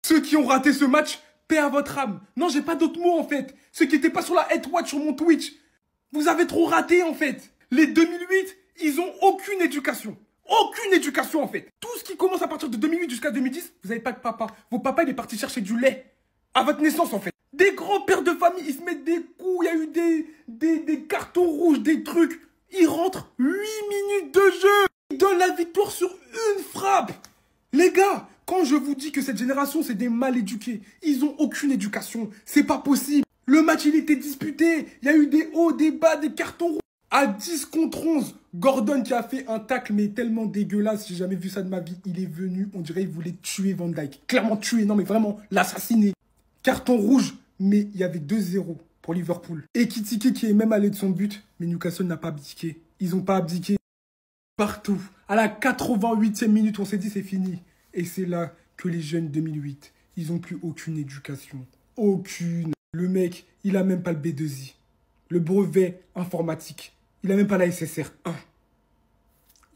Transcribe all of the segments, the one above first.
Ceux qui ont raté ce match, paix à votre âme. Non, j'ai pas d'autres mots en fait. Ceux qui n'étaient pas sur la Head Watch sur mon Twitch. Vous avez trop raté en fait. Les 2008, ils ont aucune éducation. Aucune éducation en fait. Tout ce qui commence à partir de 2008 jusqu'à 2010, vous n'avez pas de papa. Vos papas, il est parti chercher du lait. À votre naissance en fait. Des grands pères de famille, ils se mettent des coups, il y a eu des cartons rouges, des trucs. Ils rentrent 8 minutes de jeu. Ils donnent la victoire sur une frappe. Les gars, quand je vous dis que cette génération, c'est des mal éduqués, ils ont aucune éducation. C'est pas possible. Le match, il était disputé. Il y a eu des hauts, des bas, des cartons rouges. À 10 contre 11, Gordon qui a fait un tacle, mais tellement dégueulasse, j'ai jamais vu ça de ma vie. Il est venu, on dirait qu'il voulait tuer Van Dijk. Clairement tuer, non mais vraiment, l'assassiner. Carton rouge, mais il y avait 2-0 pour Liverpool. Et Kitike qui est même allé de son but, mais Newcastle n'a pas abdiqué. Ils n'ont pas abdiqué. Partout. À la 88e minute, on s'est dit c'est fini. Et c'est là que les jeunes 2008, ils n'ont plus aucune éducation. Aucune. Le mec, il a même pas le B2I. Le brevet informatique. Il a même pas la SSR 1.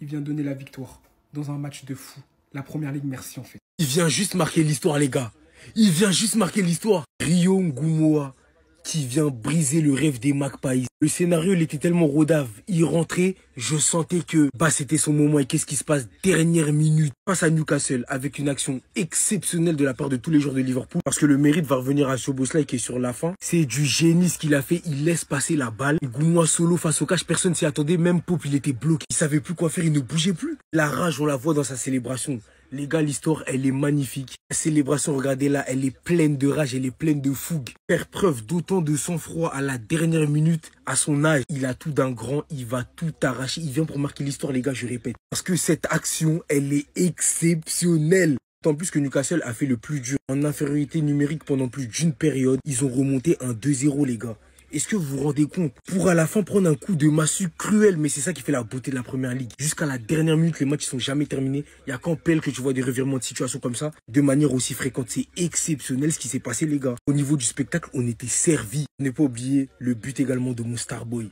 Il vient donner la victoire dans un match de fou. La première ligue, merci en fait. Il vient juste marquer l'histoire, les gars. Il vient juste marquer l'histoire. Rio Ngumoa qui vient briser le rêve des Magpies. Le scénario, il était tellement rodave. Il rentrait, je sentais que c'était son moment. Et qu'est-ce qui se passe? Dernière minute, face à Newcastle, avec une action exceptionnelle de la part de tous les joueurs de Liverpool. Parce que le mérite va revenir à Szoboszlai qui est sur la fin. C'est du génie ce qu'il a fait. Il laisse passer la balle. Ngumoa solo face au cache, personne s'y attendait. Même Pope, il était bloqué. Il savait plus quoi faire, il ne bougeait plus. La rage, on la voit dans sa célébration. Les gars, l'histoire, elle est magnifique. La célébration, regardez-la, elle est pleine de rage, elle est pleine de fougue. Faire preuve d'autant de sang-froid à la dernière minute, à son âge, il a tout d'un grand, il va tout arracher. Il vient pour marquer l'histoire, les gars, je répète. Parce que cette action, elle est exceptionnelle. Tant plus que Newcastle a fait le plus dur. En infériorité numérique pendant plus d'une période, ils ont remonté un 2-0, les gars. Est-ce que vous vous rendez compte? Pour à la fin prendre un coup de massue cruel, mais c'est ça qui fait la beauté de la première ligue. Jusqu'à la dernière minute, les matchs ne sont jamais terminés. Il n'y a qu'en PL que tu vois des revirements de situation comme ça, de manière aussi fréquente. C'est exceptionnel ce qui s'est passé, les gars. Au niveau du spectacle, on était servis. Ne pas oublier le but également de mon Starboy.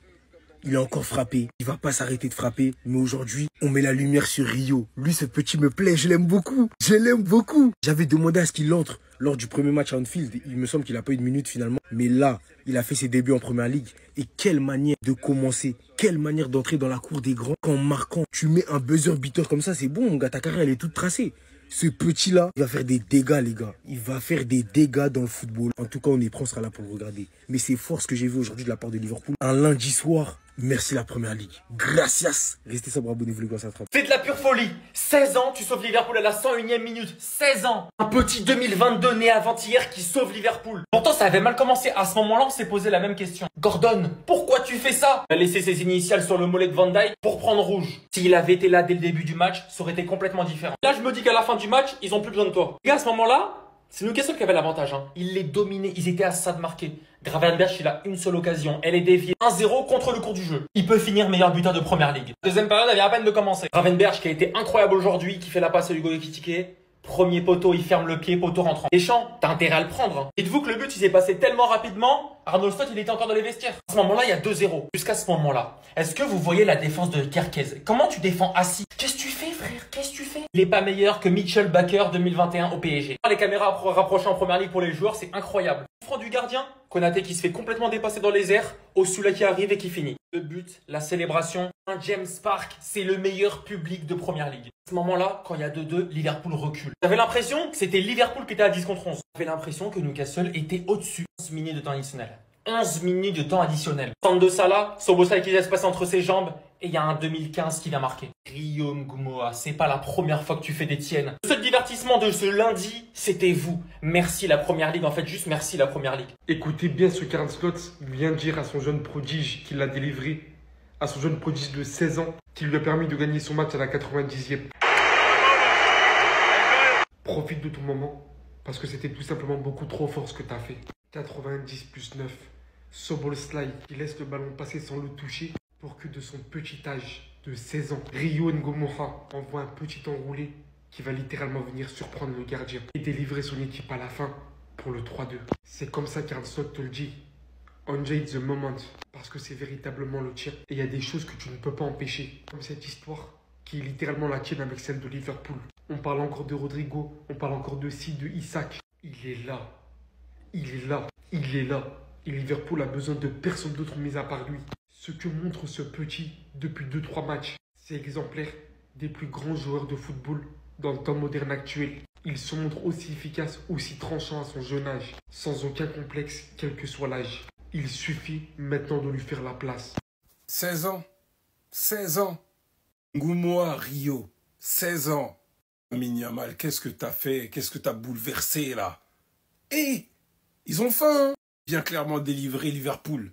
Il a encore frappé, il va pas s'arrêter de frapper, mais aujourd'hui, on met la lumière sur Rio. Lui, ce petit me plaît, je l'aime beaucoup, je l'aime beaucoup. J'avais demandé à ce qu'il entre lors du premier match à Anfield. Il me semble qu'il n'a pas eu de minute finalement, mais là, il a fait ses débuts en première ligue. Et quelle manière de commencer, quelle manière d'entrer dans la cour des grands. En marquant, tu mets un buzzer beater comme ça, c'est bon, mon gars, ta carrière, elle est toute tracée. Ce petit-là, il va faire des dégâts, les gars. Il va faire des dégâts dans le football. En tout cas, on est prêt, on sera là pour le regarder. Mais c'est fort ce que j'ai vu aujourd'hui de la part de Liverpool. Un lundi soir, merci la première ligue. Gracias. Restez sobre, abonnez-vous les gars, ça trappe. C'est de la pure folie. 16 ans, tu sauves Liverpool à la 101e minute. 16 ans. Un petit 2022 né avant-hier qui sauve Liverpool. Pourtant, ça avait mal commencé. À ce moment-là, on s'est posé la même question. Gordon, pourquoi tu fais ça? Il a laissé ses initiales sur le mollet de Van Dijk pour prendre rouge. S'il avait été là dès le début du match, ça aurait été complètement différent. Là, je me dis qu'à la fin du match, ils ont plus besoin de toi. Les gars, à ce moment-là, c'est Newcastle qui avait l'avantage. Il les dominait. Ils étaient à ça de marquer. Gravenberch, il a une seule occasion. Elle est déviée. 1-0 contre le cours du jeu. Il peut finir meilleur buteur de première ligue. Deuxième période, elle vient à peine de commencer. Gravenberch qui a été incroyable aujourd'hui, qui fait la passe à Hugo Ekitike. Premier poteau, il ferme le pied, poteau rentrant. Deschamps, t'as intérêt à le prendre. Dites-vous que le but, il s'est passé tellement rapidement. Arnold Slot, il était encore dans les vestiaires. À ce moment-là, il y a 2-0. Jusqu'à ce moment-là. Est-ce que vous voyez la défense de Kerkez? Comment tu défends assis? Qu'est-ce que tu fais, frère? Qu'est-ce que tu fais? Il est pas meilleur que Mitchell Baker 2021 au PSG. Les caméras rapprochées en première ligue pour les joueurs, c'est incroyable. Franc du gardien, Konaté qui se fait complètement dépasser dans les airs, Osula qui arrive et qui finit. Le but, la célébration, un James Park, c'est le meilleur public de première ligue. À ce moment-là, quand il y a 2-2, Liverpool recule. J'avais l'impression que c'était Liverpool qui était à 10 contre 11. J'avais l'impression que Newcastle était au-dessus. 11 minutes de temps additionnel. 11 minutes de temps additionnel. Centre de Salah, Szoboszlai qui laisse passer entre ses jambes. Et il y a un 2015 qui vient marquer. Rio Ngumoa, c'est pas la première fois que tu fais des tiennes. Le seul divertissement de ce lundi, c'était vous. Merci la première ligue, en fait, juste merci la première ligue. Écoutez bien ce qu'Arne Slot vient de dire à son jeune prodige qui l'a délivré. À son jeune prodige de 16 ans qui lui a permis de gagner son match à la 90e. Profite de ton moment parce que c'était tout simplement beaucoup trop fort ce que tu as fait. 90 plus 9. Szoboszlai qui laisse le ballon passer sans le toucher pour que de son petit âge de 16 ans, Rio Ngumoa envoie un petit enroulé qui va littéralement venir surprendre le gardien et délivrer son équipe à la fin pour le 3-2. C'est comme ça qu'Arne Slot te le dit. Enjoy the moment, parce que c'est véritablement le tien. Et il y a des choses que tu ne peux pas empêcher, comme cette histoire qui est littéralement la tienne avec celle de Liverpool. On parle encore de Rodrigo, on parle encore de Sid, de Isaac. Il est là. Il est là. Il est là. Et Liverpool a besoin de personne d'autre mis à part lui. Ce que montre ce petit depuis 2-3 matchs, c'est exemplaire des plus grands joueurs de football dans le temps moderne actuel. Il se montre aussi efficace, aussi tranchant à son jeune âge, sans aucun complexe, quel que soit l'âge. Il suffit maintenant de lui faire la place. 16 ans. 16 ans. Ngoumoua, Rio. 16 ans. Lamine Yamal, qu'est-ce que t'as fait? Qu'est-ce que t'as bouleversé, là? Eh, ils ont faim, hein. Bien clairement délivré Liverpool.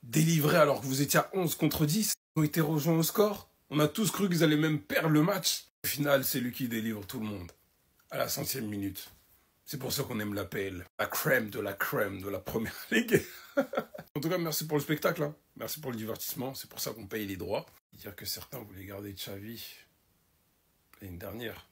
Délivré alors que vous étiez à 11 contre 10. Ils ont été rejoints au score. On a tous cru qu'ils allaient même perdre le match. Au final, c'est lui qui délivre tout le monde. À la 100e minute. C'est pour ça qu'on aime l'APL. La crème de la première ligue. En tout cas, merci pour le spectacle. Hein. Merci pour le divertissement. C'est pour ça qu'on paye les droits. Dire que certains voulaient garder Xavi l'année dernière.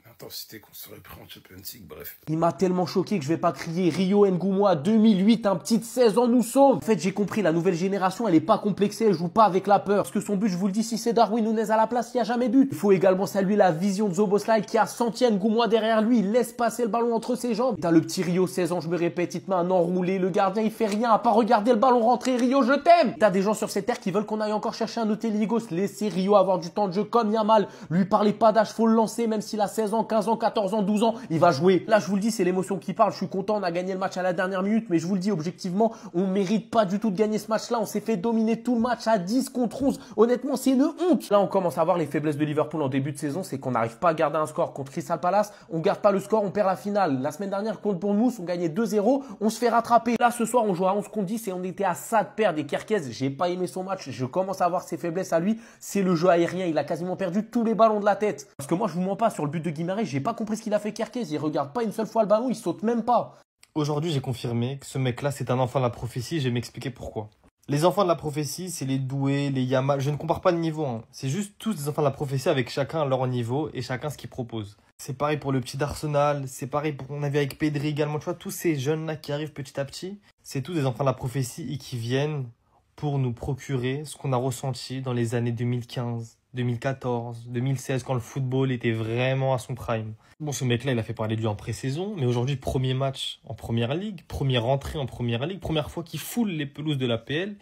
L'intensité qu'on serait pris en Champions League, bref. Il m'a tellement choqué que je vais pas crier. Rio Ngoumoua 2008, un petit de 16 ans nous sauve. En fait, j'ai compris, la nouvelle génération, elle est pas complexée, elle joue pas avec la peur. Parce que son but, je vous le dis, si c'est Darwin Nunez à la place, il n'y a jamais but. Il faut également saluer la vision de Szoboszlai qui a senti Ngoumoua derrière lui. Il laisse passer le ballon entre ses jambes. T'as le petit Rio, 16 ans, je me répète, il te met un enroulé. Le gardien, il fait rien à part regarder le ballon rentrer. Rio, je t'aime. T'as des gens sur cette terre qui veulent qu'on aille encore chercher un hôtel Ligos. Laissez Rio avoir du temps de jeu comme Yamal. Lui parlez pas d'âge, faut le lancer, même s'il a 16 ans, 15 ans, 14 ans, 12 ans, il va jouer. Là, je vous le dis, c'est l'émotion qui parle. Je suis content, on a gagné le match à la dernière minute, mais je vous le dis, objectivement, on mérite pas du tout de gagner ce match-là. On s'est fait dominer tout le match à 10 contre 11. Honnêtement, c'est une honte. Là, on commence à voir les faiblesses de Liverpool en début de saison. C'est qu'on n'arrive pas à garder un score contre Crystal Palace. On garde pas le score, on perd la finale. La semaine dernière, contre Bournemouth, on gagnait 2-0. On se fait rattraper. Là, ce soir, on joue à 11 contre 10 et on était à ça de perdre. Et Kerkez, j'ai pas aimé son match. Je commence à voir ses faiblesses à lui. C'est le jeu aérien. Il a quasiment perdu tous les ballons de la tête. Parce que moi, je vous mens pas sur le but de Guimarães. J'ai pas compris ce qu'il a fait Kerkez. Il regarde pas une seule fois le ballon, il saute même pas. Aujourd'hui, j'ai confirmé que ce mec-là, c'est un enfant de la prophétie. Je vais m'expliquer pourquoi. Les enfants de la prophétie, c'est les doués, les Yamal. Je ne compare pas le niveau. Hein. C'est juste tous des enfants de la prophétie avec chacun leur niveau et chacun ce qu'il propose. C'est pareil pour le petit d'Arsenal. C'est pareil pour on avait avec Pedri également. Tu vois, tous ces jeunes-là qui arrivent petit à petit, c'est tous des enfants de la prophétie et qui viennent pour nous procurer ce qu'on a ressenti dans les années 2015, 2014, 2016, quand le football était vraiment à son prime. Bon, ce mec-là, il a fait parler de lui en pré-saison, mais aujourd'hui, premier match en Première Ligue, première entrée en Première Ligue, première fois qu'il foule les pelouses de l'APL,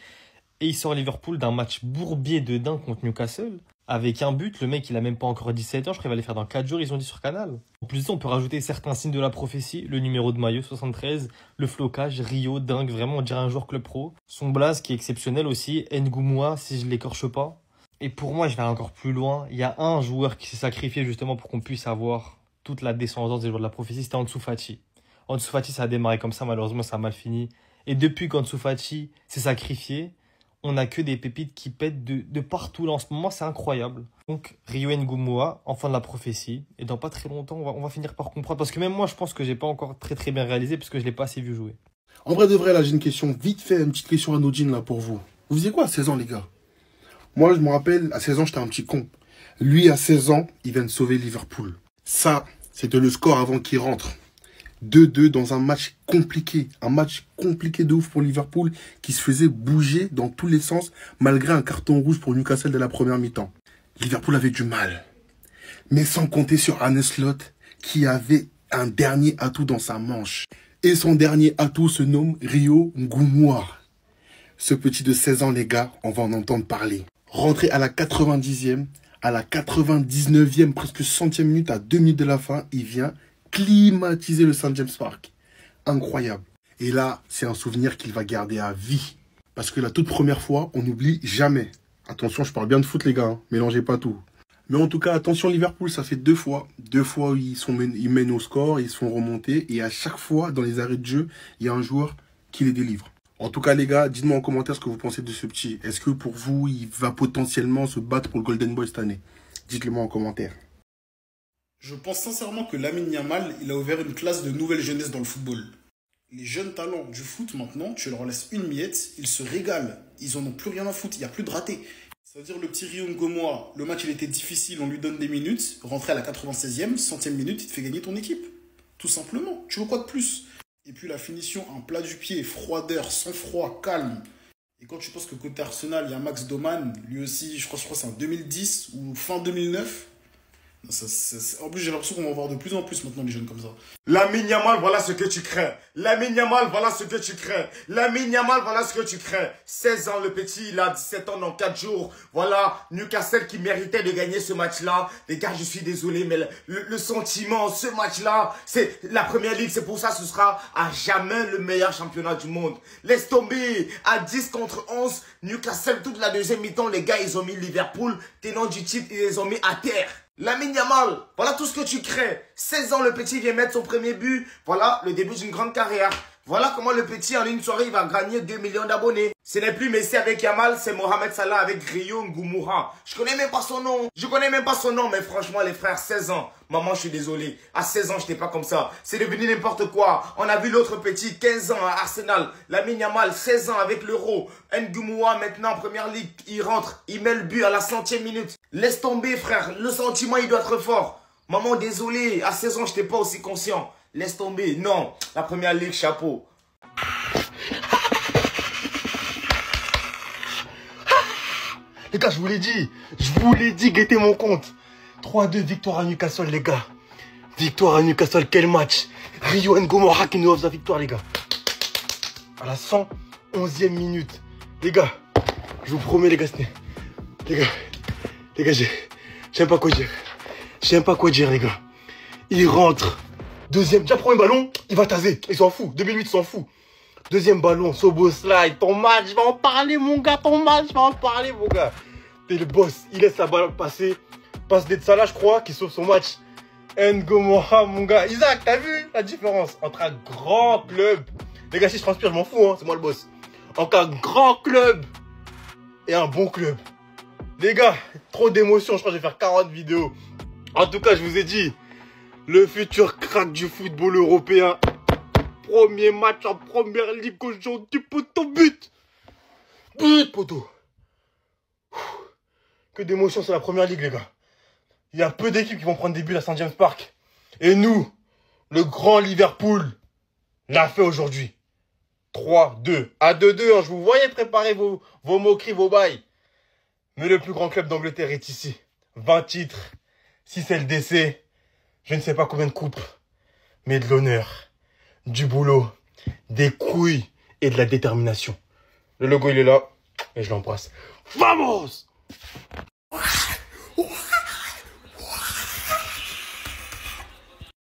et il sort Liverpool d'un match bourbier de dingue contre Newcastle, avec un but. Le mec, il a même pas encore 17 ans, je crois qu'il va les faire dans 4 jours, ils ont dit sur Canal. En plus de ça, on peut rajouter certains signes de la prophétie, le numéro de maillot, 73, le flocage, Rio, dingue, vraiment, on dirait un joueur club pro. Son blaze qui est exceptionnel aussi, Ngoumoua, si je l'écorche pas. Et pour moi, je vais aller encore plus loin. Il y a un joueur qui s'est sacrifié justement pour qu'on puisse avoir toute la descendance des joueurs de la prophétie, c'était Ansu Fati. Ansu Fati, ça a démarré comme ça, malheureusement, ça a mal fini. Et depuis qu'Ansu Fati s'est sacrifié, on n'a que des pépites qui pètent de partout. Là, en ce moment, c'est incroyable. Donc, Rio Ngoumoua, enfant de la prophétie. Et dans pas très longtemps, on va finir par comprendre. Parce que même moi, je pense que j'ai pas encore très très bien réalisé, parce que je l'ai pas assez vu jouer. En vrai de vrai, là, j'ai une question vite fait, une petite question anodine là pour vous. Vous faisiez quoi à 16 ans, les gars? Moi, je me rappelle, à 16 ans, j'étais un petit con. Lui, à 16 ans, il vient de sauver Liverpool. Ça, c'était le score avant qu'il rentre. 2-2 dans un match compliqué. Un match compliqué de ouf pour Liverpool qui se faisait bouger dans tous les sens malgré un carton rouge pour Newcastle dès la première mi-temps. Liverpool avait du mal. Mais sans compter sur Arne Slot qui avait un dernier atout dans sa manche. Et son dernier atout se nomme Rio Ngoumoua. Ce petit de 16 ans, les gars, on va en entendre parler. Rentré à la 90e, à la 99e, presque 100e minute, à 2 minutes de la fin, il vient climatiser le St. James Park. Incroyable. Et là, c'est un souvenir qu'il va garder à vie. Parce que la toute première fois, on n'oublie jamais. Attention, je parle bien de foot, les gars, hein. Mélangez pas tout. Mais en tout cas, attention, Liverpool, ça fait 2 fois. 2 fois où ils mènent au score, ils se font remonter. Et à chaque fois, dans les arrêts de jeu, il y a un joueur qui les délivre. En tout cas, les gars, dites-moi en commentaire ce que vous pensez de ce petit. Est-ce que pour vous, il va potentiellement se battre pour le Golden Boy cette année? Dites-le moi en commentaire. Je pense sincèrement que Lamine Yamal, il a ouvert une classe de nouvelle jeunesse dans le football. Les jeunes talents du foot, maintenant, tu leur laisses une miette, ils se régalent. Ils en ont plus rien à foutre, il n'y a plus de ratés. Ça veut dire le petit Rio Ngoumoua, le match il était difficile, on lui donne des minutes, rentré à la 96e, 100e minute, il te fait gagner ton équipe. Tout simplement. Tu veux quoi de plus? Et puis la finition, un plat du pied, froideur, sang-froid, calme. Et quand tu penses que côté Arsenal, il y a Max Doman, lui aussi, je crois que c'est en 2010 ou fin 2009. En plus, j'ai l'impression qu'on va en voir de plus en plus maintenant, les jeunes comme ça. Lamine Yamal, voilà ce que tu crains. Lamine Yamal, voilà ce que tu crains. Lamine Yamal, voilà ce que tu crains. 16 ans, le petit, il a 17 ans dans 4 jours. Voilà, Newcastle qui méritait de gagner ce match-là. Les gars, je suis désolé, mais le sentiment, ce match-là, c'est la Première Ligue. C'est pour ça que ce sera à jamais le meilleur championnat du monde. Laisse tomber. À 10 contre 11, Newcastle, toute la deuxième mi-temps, les gars, ils ont mis Liverpool, tenant du titre, ils les ont mis à terre. Lamine Yamal, voilà tout ce que tu crées. 16 ans, le petit vient mettre son premier but. Voilà le début d'une grande carrière. Voilà comment le petit, en une soirée, il va gagner 2 millions d'abonnés. Ce n'est plus Messi avec Yamal, c'est Mohamed Salah avec Rio Ngoumoura. Je connais même pas son nom. Je connais même pas son nom, mais franchement, les frères, 16 ans. Maman, je suis désolé. À 16 ans, je n'étais pas comme ça. C'est devenu n'importe quoi. On a vu l'autre petit, 15 ans à Arsenal. Lamine Yamal, 16 ans avec l'Euro. Ngoumoura, maintenant en Première Ligue, il rentre. Il met le but à la 100e minute. Laisse tomber, frère. Le sentiment, il doit être fort. Maman, désolé. À 16 ans, je n'étais pas aussi conscient. Laisse tomber. Non. La Première Ligue, chapeau. Les gars, je vous l'ai dit, guettez mon compte. 3-2, victoire à Newcastle, les gars. Victoire à Newcastle, quel match. Rio Ngoumoura qui nous offre sa victoire, les gars. À la 111e minute. Les gars, je vous promets, les gars, les gars, j'aime pas quoi dire. J'aime pas quoi dire, les gars. Il rentre. Deuxième, déjà premier ballon, il va taser. Il s'en fout. 2008, il s'en fout. Deuxième ballon, Soboslai. Ton match, je vais en parler, mon gars. Ton match, je vais en parler, mon gars. T'es le boss. Il laisse la balle passer. Passe des Salah, je crois, qui sauve son match. Ngoumoura, mon gars. Isaac, t'as vu la différence entre un grand club. Les gars, si je transpire, je m'en fous, hein. C'est moi le boss. Entre un grand club et un bon club. Les gars, trop d'émotions. Je crois que je vais faire 40 vidéos. En tout cas, je vous ai dit, le futur crack du football européen. Premier match en Première Ligue aujourd'hui, poteau, but. But, poteau. Que d'émotions sur la Première Ligue, les gars. Il y a peu d'équipes qui vont prendre des buts à St. James Park. Et nous, le grand Liverpool, l'a fait aujourd'hui. 3-2. À 2-2, hein, je vous voyais préparer vos moqueries, vos bails. Mais le plus grand club d'Angleterre est ici. 20 titres. 6 LDC. Je ne sais pas combien de coupes. Mais de l'honneur. Du boulot. Des couilles. Et de la détermination. Le logo, il est là. Et je l'embrasse. Vamos!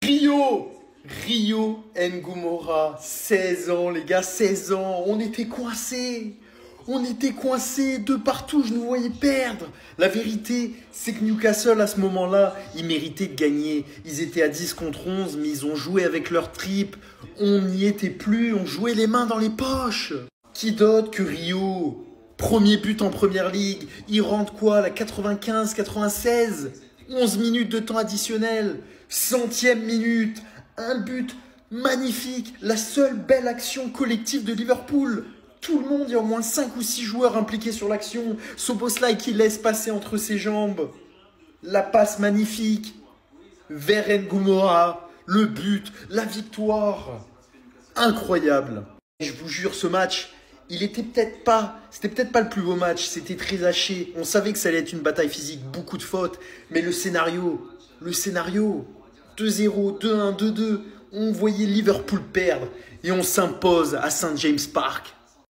Rio Ngoumoura, 16 ans les gars, 16 ans, on était coincés de partout, je nous voyais perdre. La vérité, c'est que Newcastle à ce moment-là, ils méritaient de gagner. Ils étaient à 10 contre 11, mais ils ont joué avec leur trip. On n'y était plus, on jouait les mains dans les poches. Qui d'autre que Rio? Premier but en Première Ligue, il rentre quoi, la 95, 96, 11 minutes de temps additionnel, 100e minute, un but magnifique, la seule belle action collective de Liverpool. Tout le monde, il y a au moins 5 ou 6 joueurs impliqués sur l'action. Soboslai qui laisse passer entre ses jambes. La passe magnifique. Vers Ngoumoura, le but, la victoire. Incroyable. Et je vous jure, ce match, c'était peut-être pas le plus beau match. C'était très haché. On savait que ça allait être une bataille physique, beaucoup de fautes. Mais le scénario, 2-0, 2-1, 2-2, on voyait Liverpool perdre et on s'impose à St. James Park.